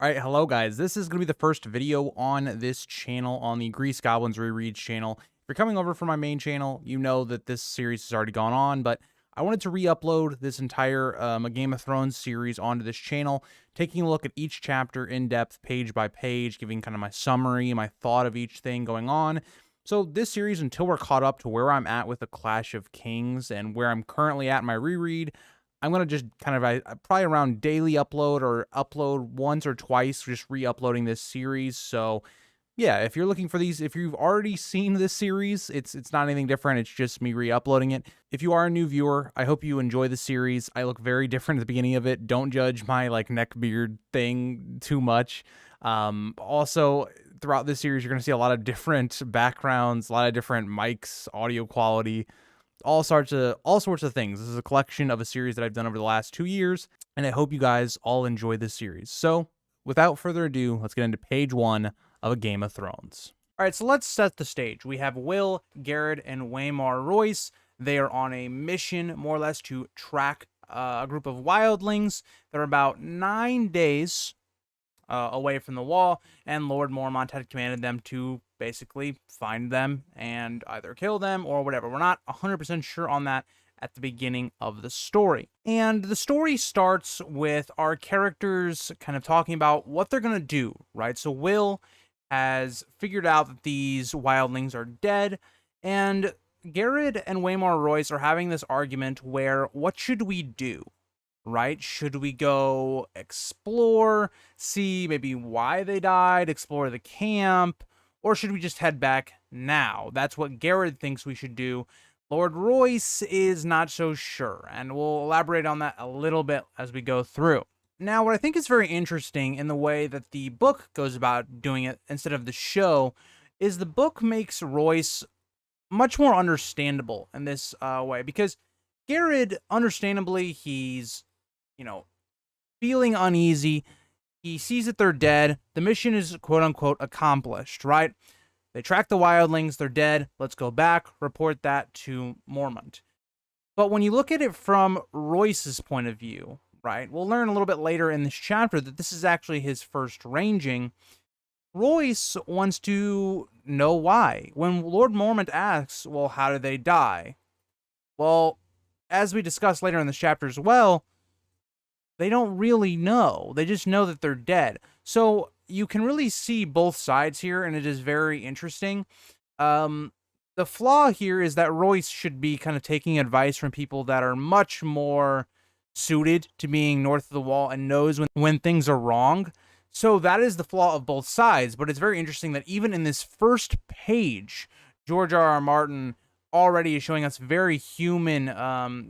Alright, hello guys. This is going to be the first video on this channel, on the Grease Goblins Rereads channel. If you're coming over from my main channel, you know that this series has already gone on, but I wanted to re-upload this entire A Game of Thrones series onto this channel, taking a look at each chapter in depth, page by page, giving kind of my summary, my thought of each thing going on. So this series, until we're caught up to where I'm at with the Clash of Kings and where I'm currently at in my reread, I'm going to just kind of probably around daily upload or upload once or twice, just re-uploading this series. So yeah, if you're looking for these, if you've already seen this series, it's not anything different. It's just me re-uploading it. If you are a new viewer, I hope you enjoy the series. I look very different at the beginning of it. Don't judge my like neck beard thing too much. Also, throughout this series, you're going to see a lot of different backgrounds, a lot of different mics, audio quality, all sorts of things. This is a collection of a series that I've done over the last 2 years, and I hope you guys all enjoy this series. So, without further ado, let's get into page 1 of A Game of Thrones. All right, so let's set the stage. We have Will, Garrett, and Waymar Royce. They are on a mission, more or less, to track a group of wildlings. They're about 9 days away from the wall, and Lord Mormont had commanded them to basically find them and either kill them or whatever. We're not 100% sure on that at the beginning of the story. And the story starts with our characters kind of talking about what they're going to do, right? So Will has figured out that these wildlings are dead, and Garrett and Waymar Royce are having this argument where, what should we do? Right? Should we go explore, see maybe why they died, explore the camp, or should we just head back now? That's what Garrett thinks we should do. Lord Royce is not so sure, and we'll elaborate on that a little bit as we go through. Now, what I think is very interesting in the way that the book goes about doing it instead of the show is the book makes Royce much more understandable in this way, because Garrett, understandably, he's feeling uneasy. He sees that they're dead. The mission is quote-unquote accomplished, right? They track the wildlings. They're dead. Let's go back, report that to Mormont. But when you look at it from Royce's point of view, right, we'll learn a little bit later in this chapter that this is actually his first ranging. Royce wants to know why. When Lord Mormont asks, well, how did they die? Well, as we discuss later in this chapter as well, they don't really know. They just know that they're dead. So you can really see both sides here, and it is very interesting. The flaw here is that Royce should be kind of taking advice from people that are much more suited to being north of the wall and knows when things are wrong. So that is the flaw of both sides, but it's very interesting that even in this first page, George R.R. Martin already is showing us very human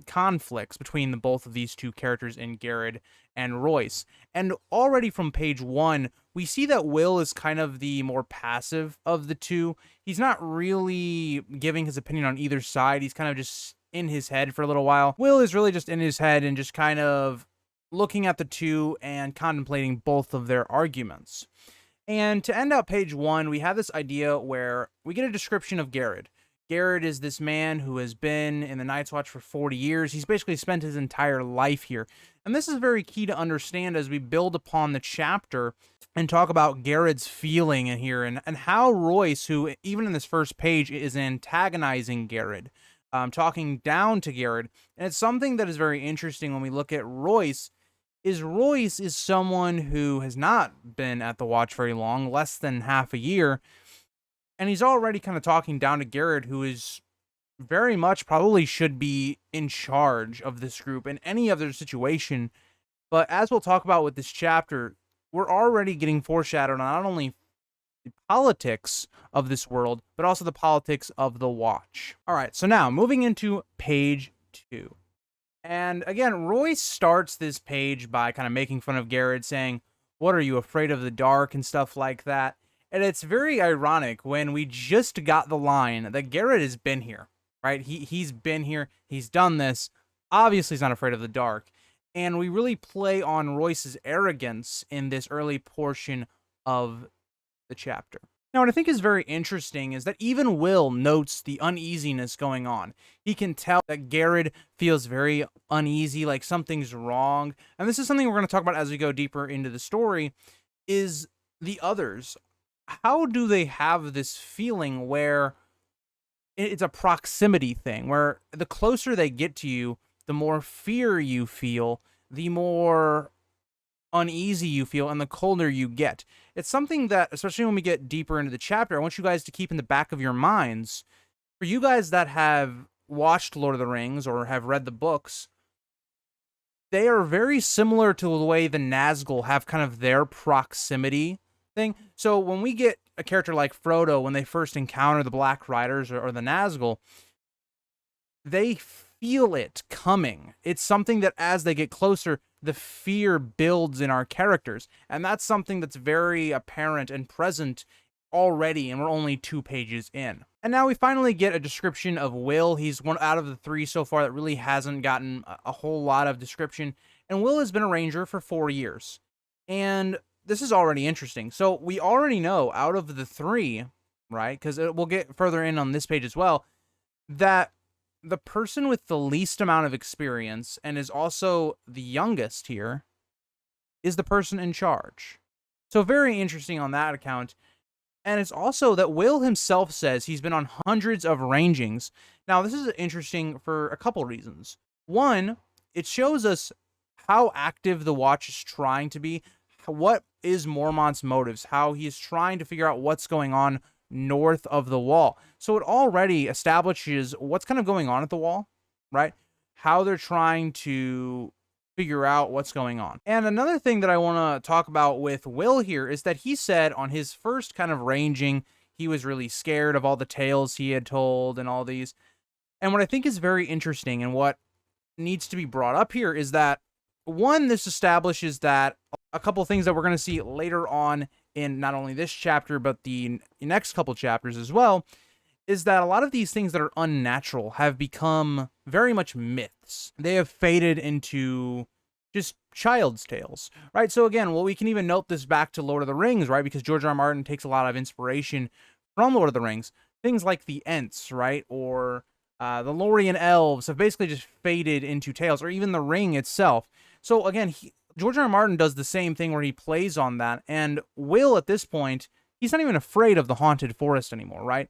conflicts between both of these two characters in Garrett and Royce. And already from page 1, we see that Will is kind of the more passive of the two. He's not really giving his opinion on either side. He's kind of just in his head for a little while. Will is really just in his head and just kind of looking at the two and contemplating both of their arguments. And to end out page 1, we have this idea where we get a description of Garrett. Garrett is this man who has been in the Night's Watch for 40 years. He's basically spent his entire life here. And this is very key to understand as we build upon the chapter and talk about Garrett's feeling in here and how Royce, who even in this first page is antagonizing Garrett, talking down to Garrett. And it's something that is very interesting when we look at Royce is someone who has not been at the Watch very long, less than half a year. And he's already kind of talking down to Garrett, who is very much probably should be in charge of this group in any other situation. But as we'll talk about with this chapter, we're already getting foreshadowed on not only the politics of this world, but also the politics of the Watch. All right, so now moving into page 2. And again, Royce starts this page by kind of making fun of Garrett, saying, "What are you, afraid of the dark?" and stuff like that. And it's very ironic when we just got the line that Garrett has been here, right? He's been here. He's done this. Obviously, he's not afraid of the dark. And we really play on Royce's arrogance in this early portion of the chapter. Now, what I think is very interesting is that even Will notes the uneasiness going on. He can tell that Garrett feels very uneasy, like something's wrong. And this is something we're going to talk about as we go deeper into the story. is the others. How do they have this feeling where it's a proximity thing, where the closer they get to you, the more fear you feel, the more uneasy you feel, and the colder you get? It's something that, especially when we get deeper into the chapter, I want you guys to keep in the back of your minds. For you guys that have watched Lord of the Rings or have read the books, they are very similar to the way the Nazgul have kind of their proximity thing. So when we get a character like Frodo, when they first encounter the Black Riders or the Nazgul, they feel it coming. It's something that as they get closer, the fear builds in our characters. And that's something that's very apparent and present already, and we're only 2 pages in. And now we finally get a description of Will. He's one out of the 3 so far that really hasn't gotten a whole lot of description. And Will has been a ranger for 4 years. And this is already interesting. So we already know out of the 3, right, because we'll get further in on this page as well, that the person with the least amount of experience and is also the youngest here is the person in charge. So very interesting on that account. And it's also that Will himself says he's been on hundreds of rangings. Now, this is interesting for a couple reasons. One, it shows us how active the Watch is trying to be. What is Mormont's motives? How he is trying to figure out what's going on north of the wall. So it already establishes what's kind of going on at the wall, right? How they're trying to figure out what's going on. And another thing that I want to talk about with Will here is that he said on his first kind of ranging, he was really scared of all the tales he had told and all these. And what I think is very interesting and what needs to be brought up here is that, one, this establishes that a couple things that we're going to see later on in not only this chapter, but the next couple chapters as well, is that a lot of these things that are unnatural have become very much myths. They have faded into just child's tales, right? So again, well, we can even note this back to Lord of the Rings, right? Because George R. R. Martin takes a lot of inspiration from Lord of the Rings. Things like the Ents, right? Or the Lorien elves have basically just faded into tales, or even the Ring itself. So again, George R. R. Martin does the same thing where he plays on that. And Will, at this point, he's not even afraid of the haunted forest anymore, right?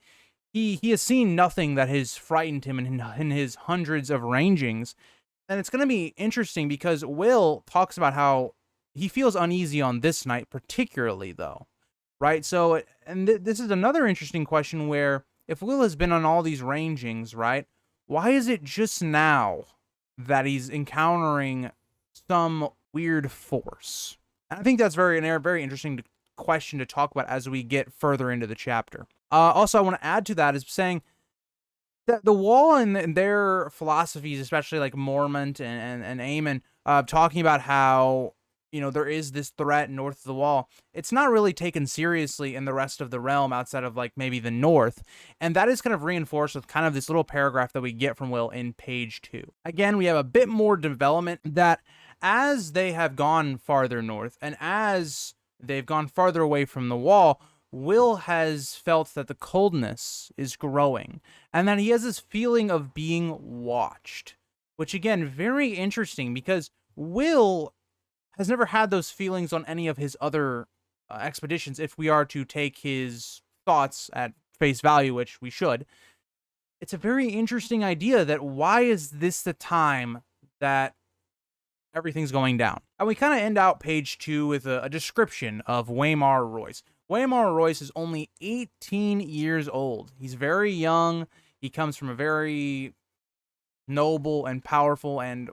He has seen nothing that has frightened him in his hundreds of rangings. And it's going to be interesting because Will talks about how he feels uneasy on this night, particularly, though, right? So, and this is another interesting question where if Will has been on all these rangings, right, why is it just now that he's encountering some weird force? And I think that's very interesting question to talk about as we get further into the chapter. Also, I want to add to that is saying that the wall and their philosophies, especially like Mormont and Aemon, talking about how, you know, there is this threat north of the wall. It's not really taken seriously in the rest of the realm outside of like maybe the north. And that is kind of reinforced with kind of this little paragraph that we get from Will in page 2. Again, we have a bit more development that as they have gone farther north and as they've gone farther away from the wall, Will has felt that the coldness is growing and that he has this feeling of being watched, which again, very interesting because Will has never had those feelings on any of his other expeditions, if we are to take his thoughts at face value, which we should. It's a very interesting idea that why is this the time that everything's going down? And we kind of end out page 2 with a description of Waymar Royce. Waymar Royce is only 18 years old. He's very young. He comes from a very noble and powerful and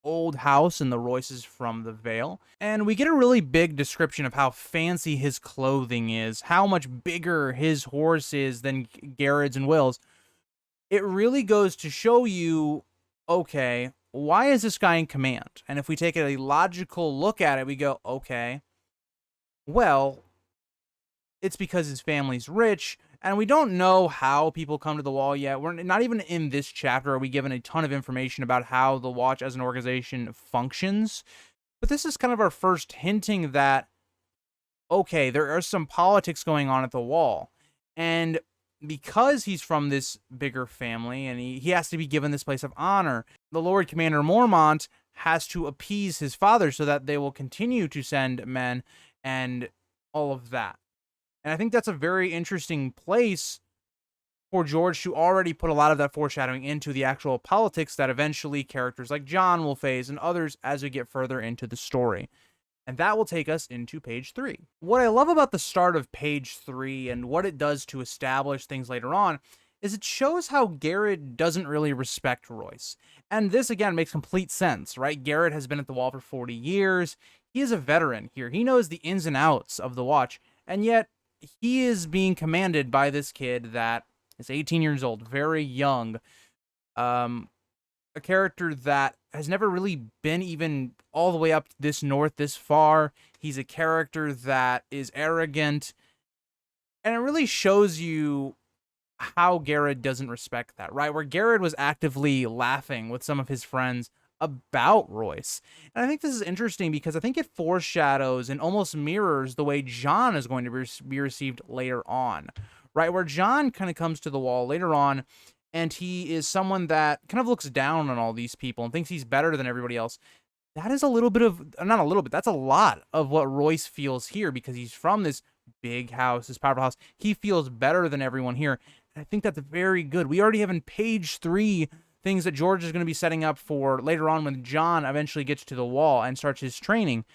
old house in the Royces from the Vale. And we get a really big description of how fancy his clothing is, how much bigger his horse is than Garrett's and Will's. It really goes to show you, okay, why is this guy in command? And if we take a logical look at it, we go, okay, well, it's because his family's rich, and we don't know how people come to the wall yet. We're not even in this chapter are we given a ton of information about how the Watch as an organization functions. But this is kind of our first hinting that, okay, there are some politics going on at the wall. And because he's from this bigger family, and he has to be given this place of honor, the Lord Commander Mormont has to appease his father so that they will continue to send men. and all of that. And I think that's a very interesting place for George to already put a lot of that foreshadowing into the actual politics that eventually characters like John will face and others as we get further into the story. And that will take us into page 3. What I love about the start of page 3 and what it does to establish things later on is it shows how Garrett doesn't really respect Royce. And this, again, makes complete sense, right? Garrett has been at the Wall for 40 years. He is a veteran here. He knows the ins and outs of the Watch. And yet, he is being commanded by this kid that is 18 years old, very young. A character that has never really been even all the way up this north, this far. He's a character that is arrogant. And it really shows you how Garrett doesn't respect that, right? Where Garrett was actively laughing with some of his friends about Royce. And I think this is interesting because I think it foreshadows and almost mirrors the way John is going to be received later on, right? Where John kind of comes to the Wall later on, and he is someone that kind of looks down on all these people and thinks he's better than everybody else. That is a little bit of, not a little bit, that's a lot of what Royce feels here because he's from this big house, this powerful house. He feels better than everyone here. And I think that's very good. We already have in page 3 things that George is going to be setting up for later on when John eventually gets to the Wall and starts his training.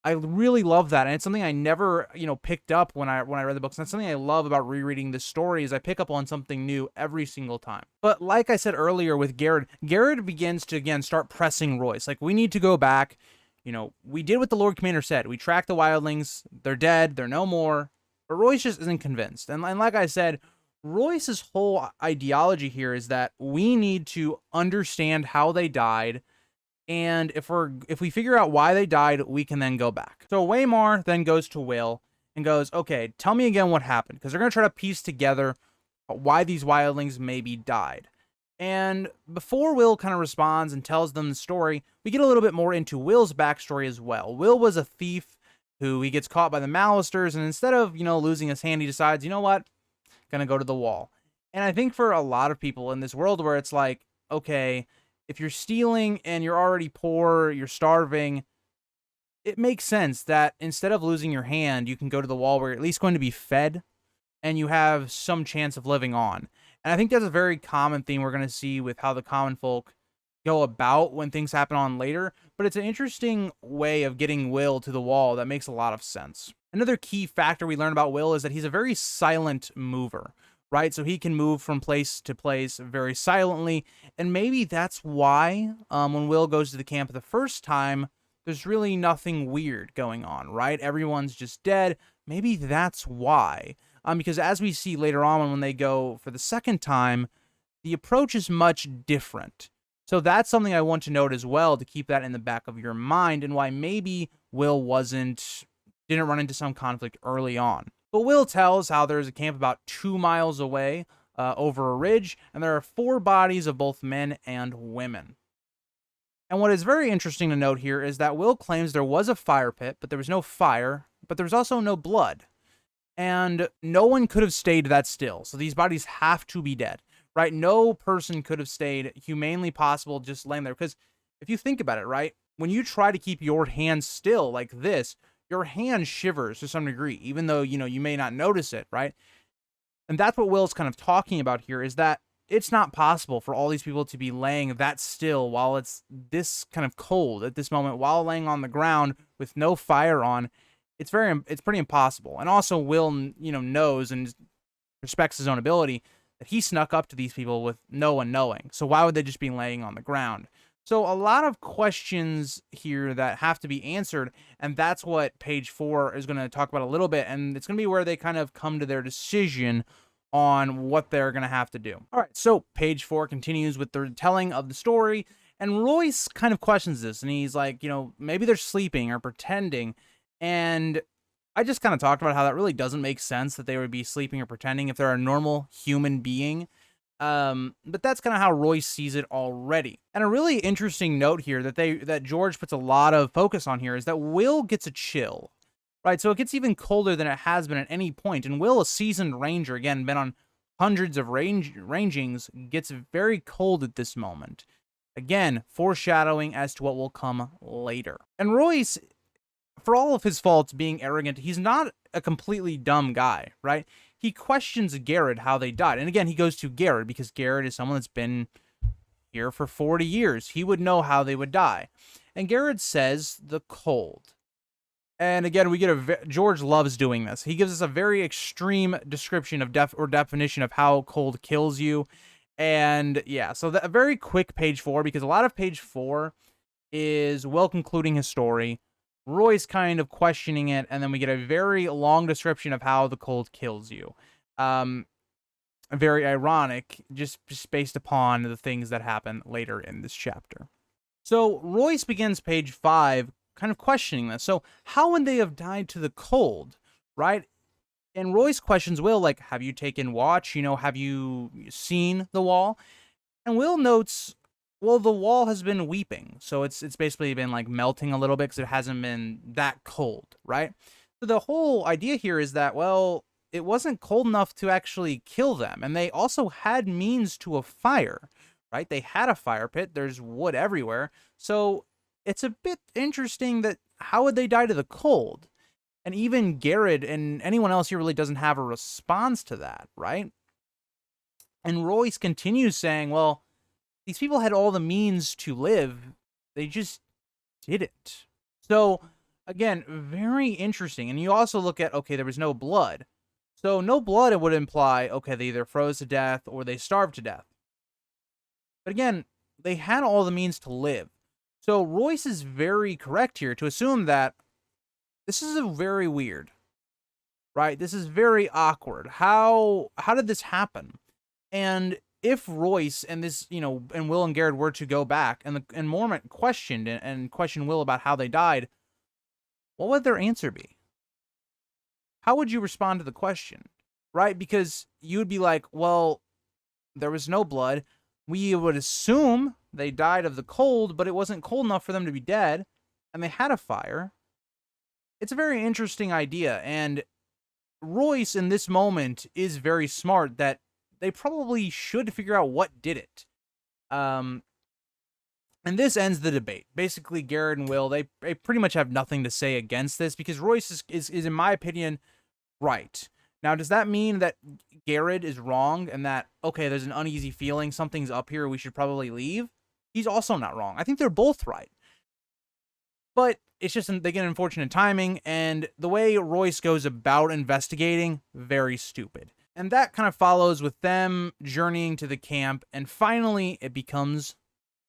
I really love that, and it's something I never, picked up when I read the books. And that's something I love about rereading this story is I pick up on something new every single time. But like I said earlier with Garrett begins to again start pressing Royce. Like, we need to go back. We did what the Lord Commander said. We tracked the wildlings. They're dead. They're no more. But Royce just isn't convinced. And like I said, Royce's whole ideology here is that we need to understand how they died. And if we figure out why they died, we can then go back. So Waymar then goes to Will and goes, okay, tell me again what happened. Because they're going to try to piece together why these wildlings maybe died. And before Will kind of responds and tells them the story, we get a little bit more into Will's backstory as well. Will was a thief who he gets caught by the Malisters. And instead of, losing his hand, he decides, you know what? Going to go to the Wall. And I think for a lot of people in this world where it's like, okay, if you're stealing and you're already poor, you're starving, it makes sense that instead of losing your hand, you can go to the Wall where you're at least going to be fed and you have some chance of living on. And I think that's a very common theme we're going to see with how the common folk go about when things happen on later. But it's an interesting way of getting Will to the Wall that makes a lot of sense. Another key factor we learn about Will is that he's a very silent mover. Right? So he can move from place to place very silently. And maybe that's why when Will goes to the camp the first time, there's really nothing weird going on, right? Everyone's just dead. Maybe that's why. Because as we see later on when they go for the second time, the approach is much different. So that's something I want to note as well to keep that in the back of your mind and why maybe Will didn't run into some conflict early on. But Will tells how there's a camp about 2 miles away over a ridge, and there are 4 bodies of both men and women. And what is very interesting to note here is that Will claims there was a fire pit, but there was no fire, but there was also no blood. And no one could have stayed that still, so these bodies have to be dead, right? No person could have stayed humanely possible just laying there, because if you think about it, right, when you try to keep your hand still like this, your hand shivers to some degree, even though, you may not notice it, right? And that's what Will's kind of talking about here is that it's not possible for all these people to be laying that still while it's this kind of cold at this moment, while laying on the ground with no fire on. It's pretty impossible. And also Will, knows and respects his own ability that he snuck up to these people with no one knowing. So why would they just be laying on the ground? So a lot of questions here that have to be answered, and that's what page 4 is going to talk about a little bit, and it's going to be where they kind of come to their decision on what they're going to have to do. All right, so page 4 continues with the telling of the story, and Royce kind of questions this, and he's like, maybe they're sleeping or pretending, and I just kind of talked about how that really doesn't make sense that they would be sleeping or pretending if they're a normal human being. But that's kind of how Royce sees it already. And a really interesting note here that George puts a lot of focus on here is that Will gets a chill, right? So it gets even colder than it has been at any point. And Will, a seasoned ranger, again, been on hundreds of rangings, gets very cold at this moment. Again, foreshadowing as to what will come later. And Royce, for all of his faults being arrogant, he's not a completely dumb guy, right? He questions Garrett how they died. And again, he goes to Garrett because Garrett is someone that's been here for 40 years. He would know how they would die. And Garrett says the cold. And again, we get George loves doing this. He gives us a very extreme description of definition of how cold kills you. And yeah, so a very quick page 4, because a lot of page 4 is Will concluding his story, Roy's kind of questioning it, and then we get a very long description of how the cold kills you. Very ironic, just based upon the things that happen later in this chapter. So Royce begins page 5 kind of questioning this. So how would they have died to the cold, right? And Royce questions Will, like, have you taken watch? You know, have you seen the wall? And Will notes, well, the wall has been weeping. So it's basically been like melting a little bit because it hasn't been that cold, right? So the whole idea here is that, well, it wasn't cold enough to actually kill them. And they also had means to a fire, right? They had a fire pit. There's wood everywhere. So it's a bit interesting that how would they die to the cold? And even Garrett and anyone else here really doesn't have a response to that, right? And Royce continues saying, well, these people had all the means to live. They just didn't. So, again, very interesting. And you also look at, okay, there was no blood. So no blood, it would imply, okay, they either froze to death or they starved to death. But again, they had all the means to live. So Royce is very correct here to assume that this is very weird, right? This is very awkward. How did this happen? And if Royce and this, and Will and Garrett were to go back and Mormont questioned and questioned Will about how they died, what would their answer be? How would you respond to the question, right? Because you would be like, well, there was no blood. We would assume they died of the cold, but it wasn't cold enough for them to be dead, and they had a fire. It's a very interesting idea, and Royce in this moment is very smart that they probably should figure out what did it. And this ends the debate. Basically, Garrett and Will, they pretty much have nothing to say against this because Royce is in my opinion, right. Now, does that mean that Garrett is wrong and that, okay, there's an uneasy feeling, something's up here, we should probably leave? He's also not wrong. I think they're both right. But it's just, they get unfortunate timing, and the way Royce goes about investigating, very stupid. And that kind of follows with them journeying to the camp, and finally it becomes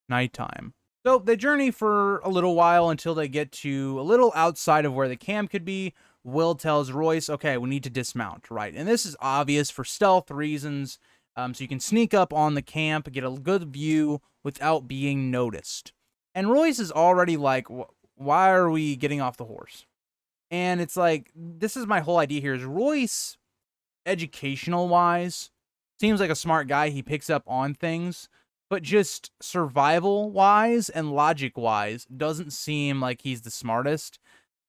nighttime. So they journey for a little while until they get to a little outside of where the camp could be. Will tells Royce, okay, we need to dismount, right? And this is obvious for stealth reasons, so you can sneak up on the camp, get a good view without being noticed. And Royce is already like, why are we getting off the horse? And it's like, this is my whole idea here, is Royce, educational-wise, seems like a smart guy. He picks up on things, but just survival-wise and logic-wise, doesn't seem like he's the smartest.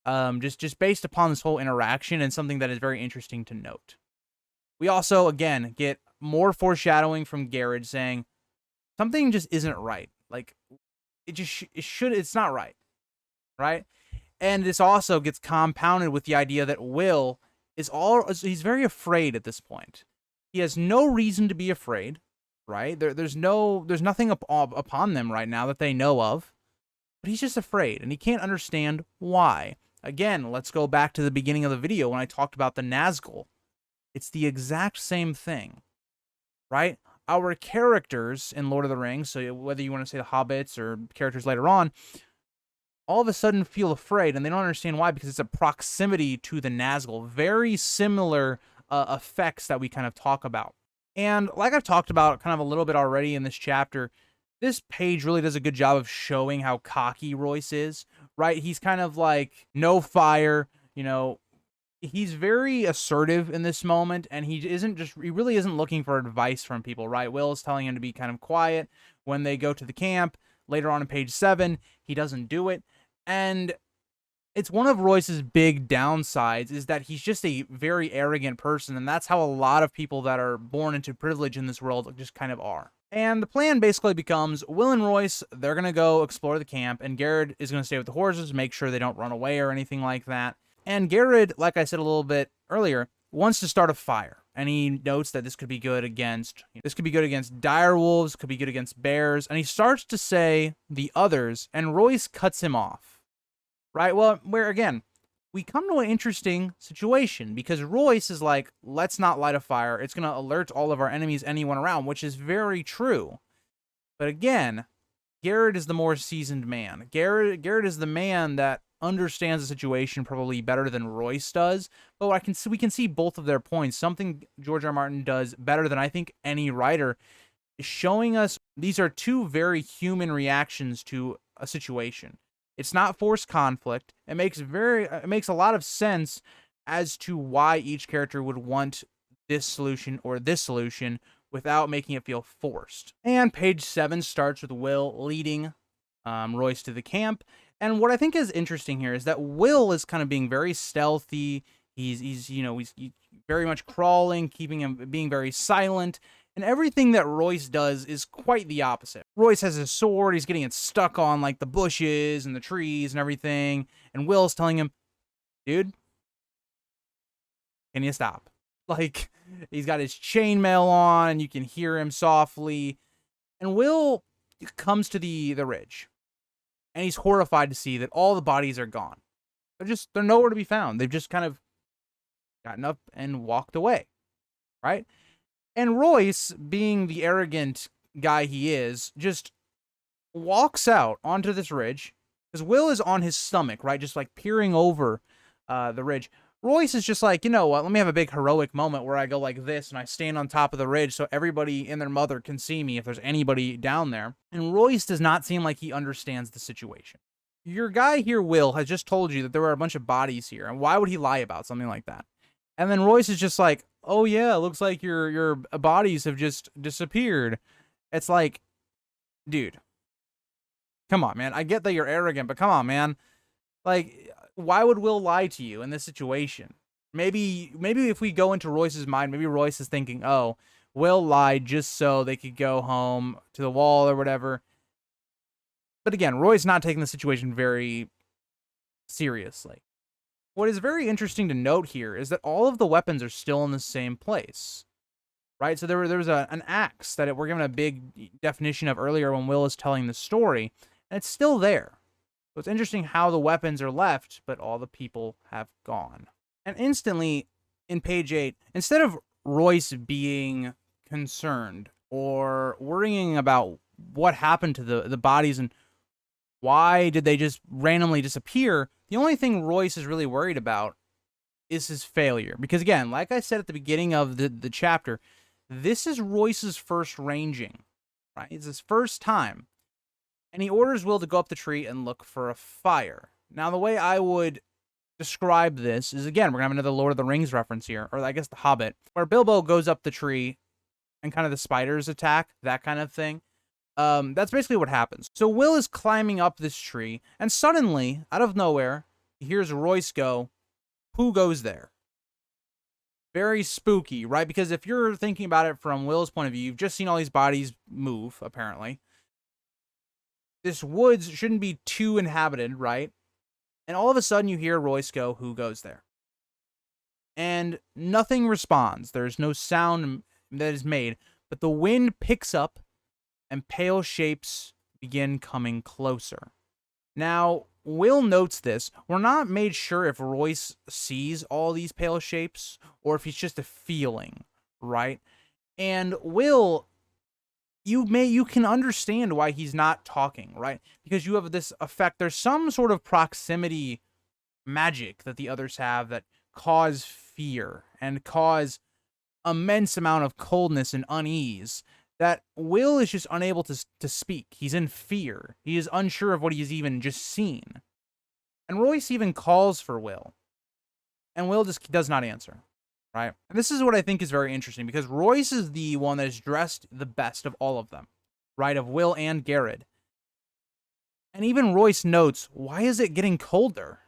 Just based upon this whole interaction, and something that is very interesting to note. We also, again, get more foreshadowing from Garrett saying something just isn't right. Like, it's not right. Right? And this also gets compounded with the idea that Will he's very afraid at this point. He has no reason to be afraid, right? There's nothing upon them right now that they know of, but he's just afraid, and he can't understand why. Again, let's go back to the beginning of the video when I talked about the Nazgul. It's the exact same thing, right? Our characters in Lord of the Rings, so whether you want to say the hobbits or characters later on, all of a sudden feel afraid, and they don't understand why, because it's a proximity to the Nazgul. Very similar effects that we kind of talk about. And like I've talked about kind of a little bit already in this chapter, this page really does a good job of showing how cocky Royce is, right? He's kind of like, no fire, he's very assertive in this moment, and he really isn't looking for advice from people, right? Will is telling him to be kind of quiet when they go to the camp. Later on in page 7, he doesn't do it. And it's one of Royce's big downsides, is that he's just a very arrogant person, and that's how a lot of people that are born into privilege in this world just kind of are. And the plan basically becomes Will and Royce, they're going to go explore the camp, and Garrett is going to stay with the horses, make sure they don't run away or anything like that. And Garrett, like I said a little bit earlier, wants to start a fire. And he notes that this could be good against dire wolves, could be good against bears. And he starts to say the others, and Royce cuts him off. Right? Well, where again, we come to an interesting situation because Royce is like, let's not light a fire. It's going to alert all of our enemies, anyone around, which is very true. But again, Garrett is the more seasoned man. Garrett is the man that understands the situation probably better than Royce does. But we can see both of their points. Something George R. Martin does better than I think any writer is showing us these are two very human reactions to a situation. It's not forced conflict. It makes a lot of sense as to why each character would want this solution or this solution without making it feel forced. And page 7 starts with Will leading Royce to the camp. And what I think is interesting here is that Will is kind of being very stealthy. He's very much crawling, being very silent. And everything that Royce does is quite the opposite. Royce has his sword. He's getting it stuck on like the bushes and the trees and everything. And Will's telling him, dude, can you stop? Like, he's got his chainmail on and you can hear him softly. And Will comes to the ridge. And he's horrified to see that all the bodies are gone. They're nowhere to be found. They've just kind of gotten up and walked away. Right? And Royce, being the arrogant guy he is, just walks out onto this ridge. Because Will is on his stomach, right? Just like peering over the ridge. Royce is just like, you know what? Let me have a big heroic moment where I go like this and I stand on top of the ridge so everybody and their mother can see me if there's anybody down there. And Royce does not seem like he understands the situation. Your guy here, Will, has just told you that there were a bunch of bodies here. And why would he lie about something like that? And then Royce is just like, oh yeah, it looks like your bodies have just disappeared. It's like, dude, come on, man. I get that you're arrogant, but come on, man. Like, why would Will lie to you in this situation? Maybe if we go into Royce's mind, maybe Royce is thinking, oh, Will lied just so they could go home to the wall or whatever. But again, Roy's not taking the situation very seriously. What is very interesting to note here is that all of the weapons are still in the same place, right? So there was an axe that we're given a big definition of earlier when Will is telling the story, and it's still there. So it's interesting how the weapons are left, but all the people have gone. And instantly, in page 8, instead of Royce being concerned or worrying about what happened to the bodies and why did they just randomly disappear, the only thing Royce is really worried about is his failure. Because again, like I said at the beginning of the chapter, this is Royce's first ranging, right? It's his first time. And he orders Will to go up the tree and look for a fire. Now, the way I would describe this is, again, we're going to have another Lord of the Rings reference here, or I guess The Hobbit, where Bilbo goes up the tree and kind of the spiders attack, that kind of thing. That's basically what happens. So Will is climbing up this tree, and suddenly, out of nowhere, he hears Royce go, who goes there? Very spooky, right? Because if you're thinking about it from Will's point of view, you've just seen all these bodies move, apparently. This woods shouldn't be too inhabited, right? And all of a sudden you hear Royce go, who goes there? And nothing responds. There's no sound that is made, but the wind picks up and pale shapes begin coming closer. Now, Will notes this. We're not made sure if Royce sees all these pale shapes or if it's just a feeling, right? And Will, you can understand why he's not talking, right? Because you have this effect. There's some sort of proximity magic that the others have that cause fear and cause immense amount of coldness and unease that Will is just unable to speak. He's in fear. He is unsure of what he's even just seen. And Royce even calls for Will. And Will just does not answer. Right? And this is what I think is very interesting, because Royce is the one that is dressed the best of all of them, right? Of Will and Garrett. And even Royce notes, why is it getting colder?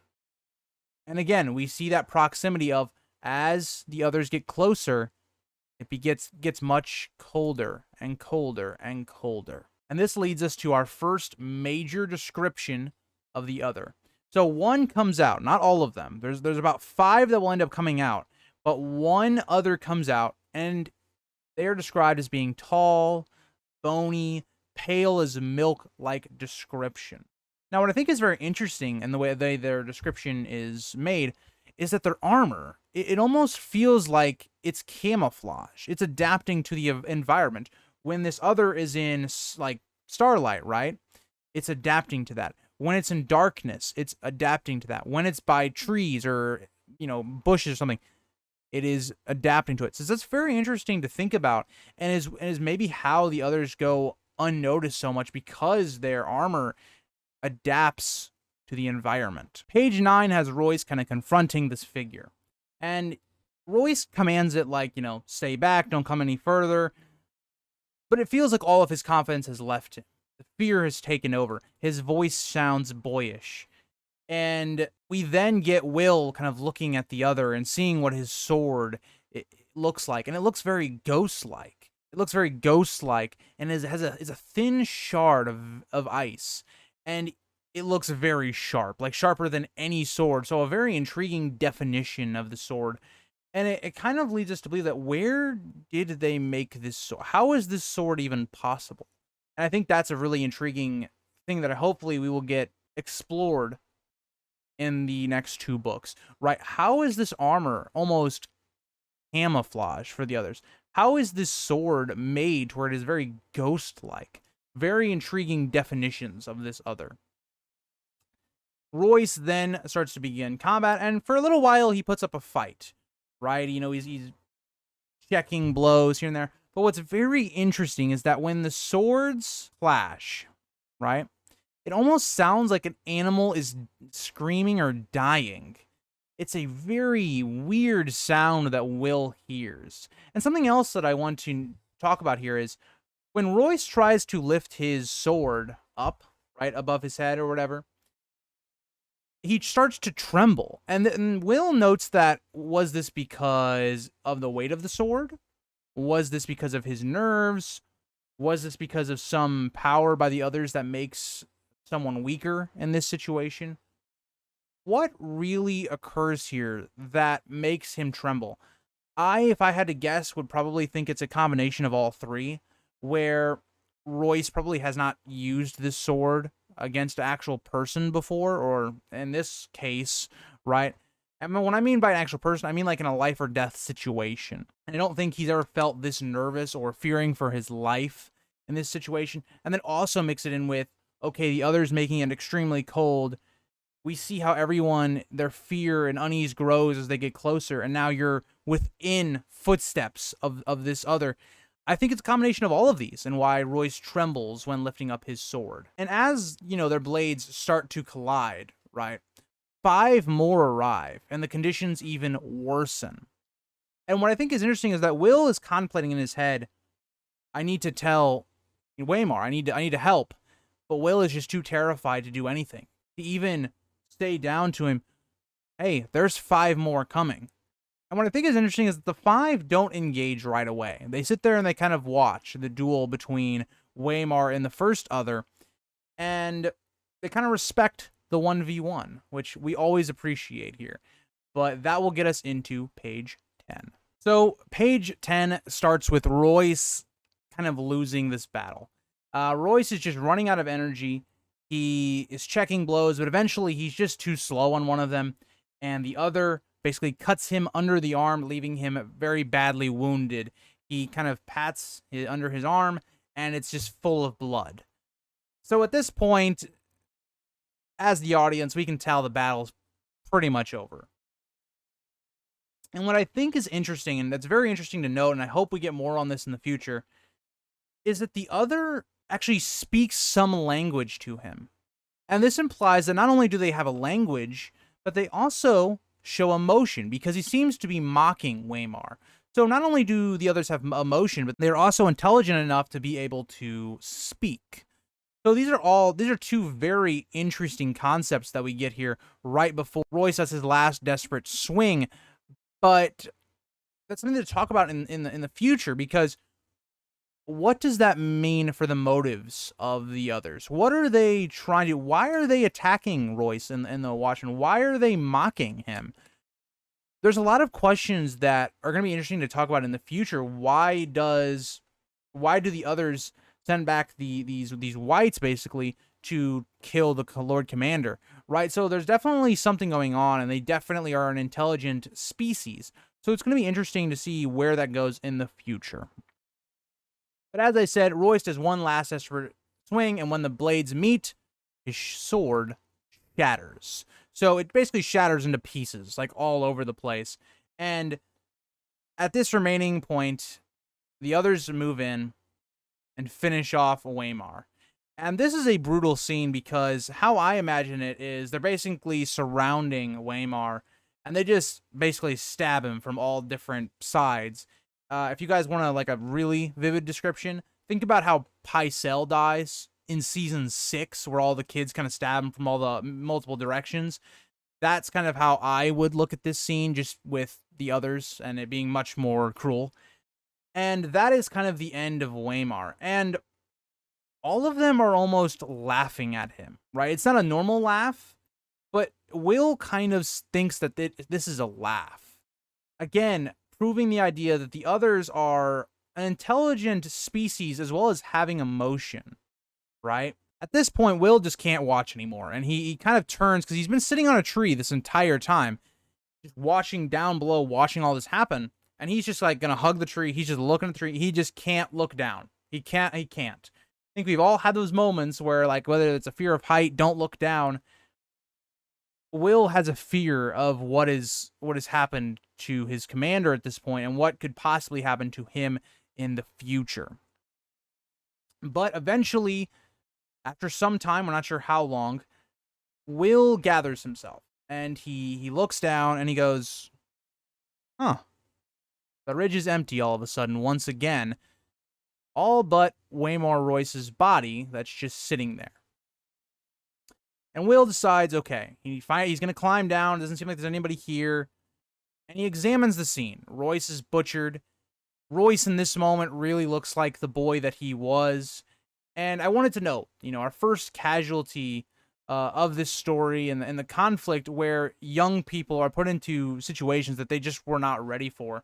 And again, we see that proximity of, as the others get closer, It gets much colder and colder and colder. And this leads us to our first major description of the other. So one comes out, not all of them. There's about 5 that will end up coming out, but one other comes out, and they are described as being tall, bony, pale as milk like description. Now, what I think is very interesting in the way their description is made is that their armor, it almost feels like it's camouflage. It's adapting to the environment. When this other is in like starlight, right? It's adapting to that. When it's in darkness, it's adapting to that. When it's by trees or, bushes or something, it is adapting to it. So that's very interesting to think about, and is maybe how the others go unnoticed so much, because their armor adapts to the environment. Page 9 has Royce kind of confronting this figure, and Royce commands it like, stay back, don't come any further. But it feels like all of his confidence has left him. The fear has taken over. His voice sounds boyish. And we then get Will kind of looking at the other and seeing what his sword looks like. And it looks very ghost-like. It looks very ghost-like, and is a thin shard of ice. And it looks very sharp, like sharper than any sword. So a very intriguing definition of the sword. And it kind of leads us to believe that where did they make this sword? How is this sword even possible? And I think that's a really intriguing thing that hopefully we will get explored in the next 2 books, right? How is this armor almost camouflage for the others? How is this sword made to where it is very ghost-like? Very intriguing definitions of this other. Royce then starts to begin combat, and for a little while he puts up a fight, right? He's checking blows here and there. But what's very interesting is that when the swords clash, right, it almost sounds like an animal is screaming or dying. It's a very weird sound that Will hears. And something else that I want to talk about here is when Royce tries to lift his sword up, right, above his head or whatever, he starts to tremble. And Will notes that, was this because of the weight of the sword? Was this because of his nerves? Was this because of some power by the others that makes someone weaker in this situation? What really occurs here that makes him tremble? If I had to guess, would probably think it's a combination of all 3, where Royce probably has not used this sword against an actual person before, or in this case, right? I mean, when I mean by an actual person, I mean like in a life or death situation. And I don't think he's ever felt this nervous or fearing for his life in this situation. And then also mix it in with, okay, the others making it extremely cold. We see how everyone, their fear and unease grows as they get closer, and now you're within footsteps of this other. I think it's a combination of all of these, and why Royce trembles when lifting up his sword. And as, their blades start to collide, right, 5 more arrive, and the conditions even worsen. And what I think is interesting is that Will is contemplating in his head, I need to tell Waymar, I need to help. But Will is just too terrified to do anything. To even say down to him, hey, there's 5 more coming. And what I think is interesting is that the 5 don't engage right away. They sit there and they kind of watch the duel between Waymar and the first other, and they kind of respect the 1v1, which we always appreciate here. But that will get us into page 10. So page 10 starts with Royce kind of losing this battle. Royce is just running out of energy. He is checking blows, but eventually he's just too slow on one of them, and the other basically cuts him under the arm, leaving him very badly wounded. He kind of pats under his arm, and it's just full of blood. So at this point, as the audience, we can tell the battle's pretty much over. And what I think is interesting, and that's very interesting to note, and I hope we get more on this in the future, is that the other actually speaks some language to him. And this implies that not only do they have a language, but they also show emotion, because he seems to be mocking Waymar. So not only do the others have emotion, but they're also intelligent enough to be able to speak. So these are 2 very interesting concepts that we get here right before Royce does his last desperate swing. But that's something to talk about in the future, because what does that mean for the motives of the others? What are they trying to? Why are they attacking Royce in the Watchmen? Why are they mocking him? There's a lot of questions that are going to be interesting to talk about in the future. Why do the others send back these whites basically to kill the Lord Commander, right? So there's definitely something going on, and they definitely are an intelligent species. So it's going to be interesting to see where that goes in the future. But as I said, Royce does one last desperate swing, and when the blades meet, his sword shatters. So it basically shatters into pieces, like all over the place. And at this remaining point, the others move in and finish off Waymar. And this is a brutal scene, because how I imagine it is they're basically surrounding Waymar, and they just basically stab him from all different sides. If you guys want like a really vivid description, think about how Pycelle dies in season 6, where all the kids kind of stab him from all the multiple directions. That's kind of how I would look at this scene, just with the others and it being much more cruel. And that is kind of the end of Waymar. And all of them are almost laughing at him, right? It's not a normal laugh, but Will kind of thinks that this is a laugh. Again, proving the idea that the others are an intelligent species as well as having emotion, right? At this point, Will just can't watch anymore, and he kind of turns, because he's been sitting on a tree this entire time, just watching down below, watching all this happen, and he's just like gonna hug the tree. He's just looking at the tree. He just can't look down. He can't. I think we've all had those moments where, like, whether it's a fear of height, don't look down. Will has a fear of what has happened to his commander at this point, and what could possibly happen to him in the future. But eventually, after some time, we're not sure how long, Will gathers himself, and he looks down and he goes, huh, the ridge is empty all of a sudden once again, all but Waymar Royce's body that's just sitting there. And Will decides, okay, he's going to climb down. It doesn't seem like there's anybody here. And he examines the scene. Royce is butchered. Royce in this moment really looks like the boy that he was. And I wanted to note, our first casualty of this story, and the conflict where young people are put into situations that they just were not ready for.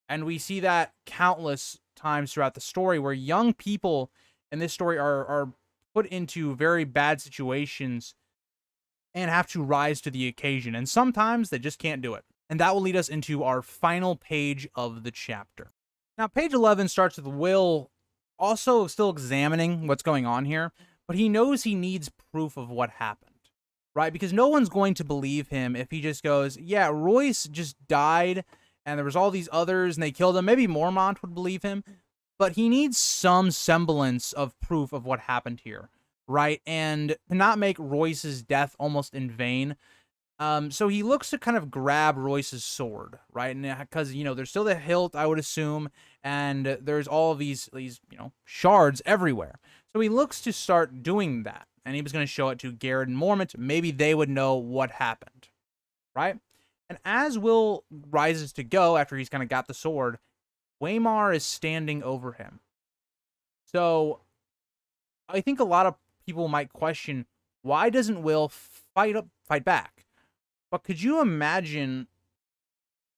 And we see that countless times throughout the story, where young people in this story are put into very bad situations and have to rise to the occasion. And sometimes they just can't do it. And that will lead us into our final page of the chapter. Now, page 11 starts with Will also still examining what's going on here, but he knows he needs proof of what happened, right? Because no one's going to believe him if he just goes, yeah, Royce just died, and there was all these others, and they killed him. Maybe Mormont would believe him, but he needs some semblance of proof of what happened here, right? And to not make Royce's death almost in vain, so he looks to kind of grab Royce's sword, right? And because, there's still the hilt, I would assume, and there's all of these shards everywhere. So he looks to start doing that, and he was going to show it to Garrett and Mormont. Maybe they would know what happened, right? And as Will rises to go after he's kind of got the sword, Waymar is standing over him. So I think a lot of people might question, why doesn't Will fight back? But could you imagine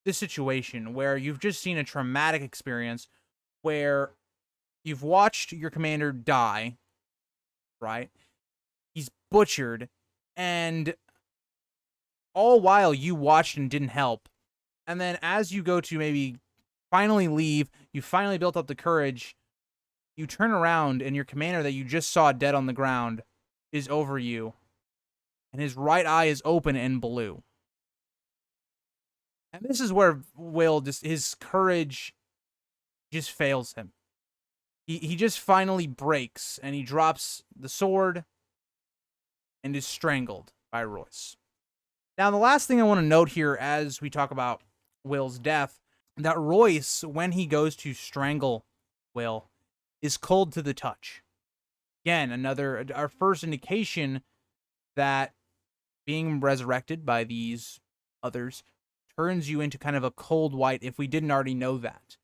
this situation where you've just seen a traumatic experience, where you've watched your commander die, right? He's butchered, and all while you watched and didn't help. And then as you go to maybe finally leave, you finally built up the courage, you turn around and your commander that you just saw dead on the ground is over you, and his right eye is open and blue. And this is where Will his courage just fails him. He just finally breaks, and he drops the sword and is strangled by Royce. Now, the last thing I want to note here as we talk about Will's death, that Royce, when he goes to strangle Will, is cold to the touch. Again, our first indication that being resurrected by these others turns you into kind of a cold white if we didn't already know that.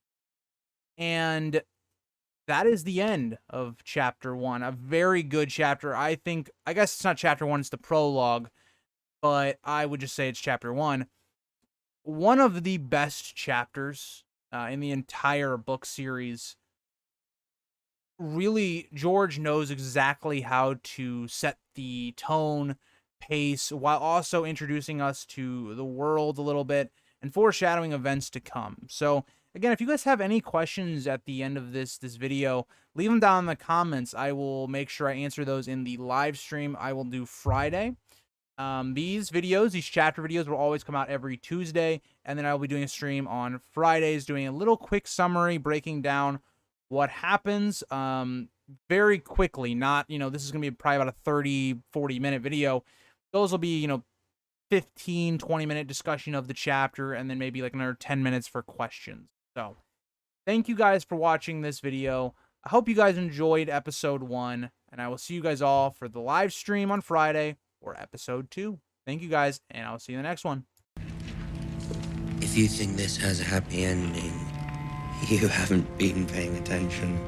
And that is the end of chapter 1. A very good chapter. I guess it's not chapter 1, it's the prologue, but I would just say it's chapter 1. One of the best chapters in the entire book series. Really, George knows exactly how to set the tone, pace, while also introducing us to the world a little bit and foreshadowing events to come. So again, if you guys have any questions at the end of this video, leave them down in the comments. I will make sure I answer those in the live stream I will do Friday. These chapter videos will always come out every Tuesday, and then I'll be doing a stream on Fridays, doing a little quick summary, breaking down what happens very quickly. Not, this is going to be probably about a 30-40 minute video. Those will be, 15-20 minute discussion of the chapter, and then maybe like another 10 minutes for questions. So thank you guys for watching this video. I hope you guys enjoyed episode 1, and I will see you guys all for the live stream on Friday or episode 2. Thank you guys, and I'll see you in the next one. If you think this has a happy ending, you haven't been paying attention.